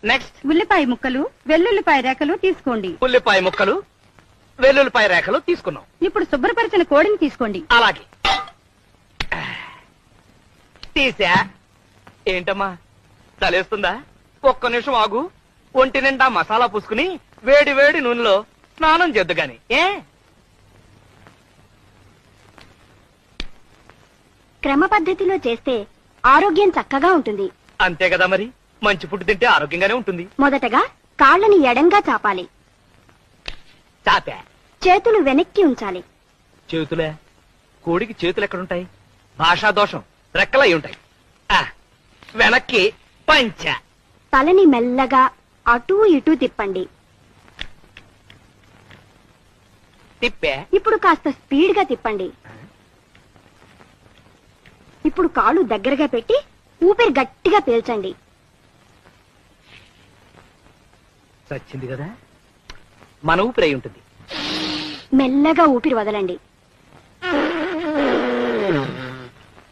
Next ఉల్లిపాయ ముక్కలు వెల్లుల్లిపాయ రేఖలు తీసుకోండి. ఉల్లిపాయ ముక్కలు వెల్లుల్లిపాయ రేఖలు తీసుకున్నాం. ఇప్పుడు శుభ్రపరిచిన కోడిని తీసుకోండి. అలాగే తీసా. ఏంటమ్మా చలేస్తుందా? ఒక్క నిమిషం ఆగు. ఒంటి నిండా మసాలా పూసుకుని వేడి వేడి నూనెలో స్నానం చేద్దు గాని. క్రమ పద్ధతిలో చేస్తే ఆరోగ్యం చక్కగా ఉంటుంది. అంతే కదా మరి. మంచి ఫుడ్ తింటే ఆరోగ్యంగానే ఉంటుంది. మొదటగా కాళ్ళని ఎడంగా చాపాలి. చాపా. చేతులు వెనక్కి ఉంచాలి. చేతులే? కోడికి చేతులు ఎక్కడుంటాయి? భాషా దోషం. రెక్కలై ఉంటాయి. వెనక్కి పంచ. తలని మెల్లగా అటూ ఇటూ తిప్పండి. తిప్పే. ఇప్పుడు కాస్త స్పీడ్ గా తిప్పండి. ఇప్పుడు కాళ్ళు దగ్గరగా పెట్టి ఊపిరి గట్టిగా పీల్చండి. చచ్చింది కదా. మన ఊపిరి అయి ఉంటుంది. మెల్లగా ఊపిరి వదలండి.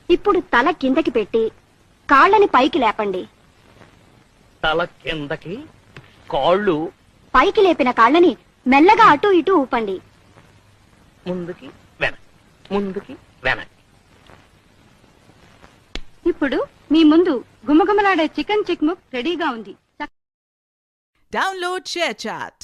ఇప్పుడు తల కిందకి పెట్టి కాళ్ళని పైకి లేపండి. తల కిందకి, కాళ్ళు పైకి లేపిన కాళ్ళని మెల్లగా అటూ ఇటూ ఊపండి. ముందుకి వెనక్కి, ముందుకి వెనక్కి. ఇప్పుడు మీ ముందు గుమగుమలాడే చికెన్ చిక్ముక్ రెడీగా ఉంది. Download ShareChat.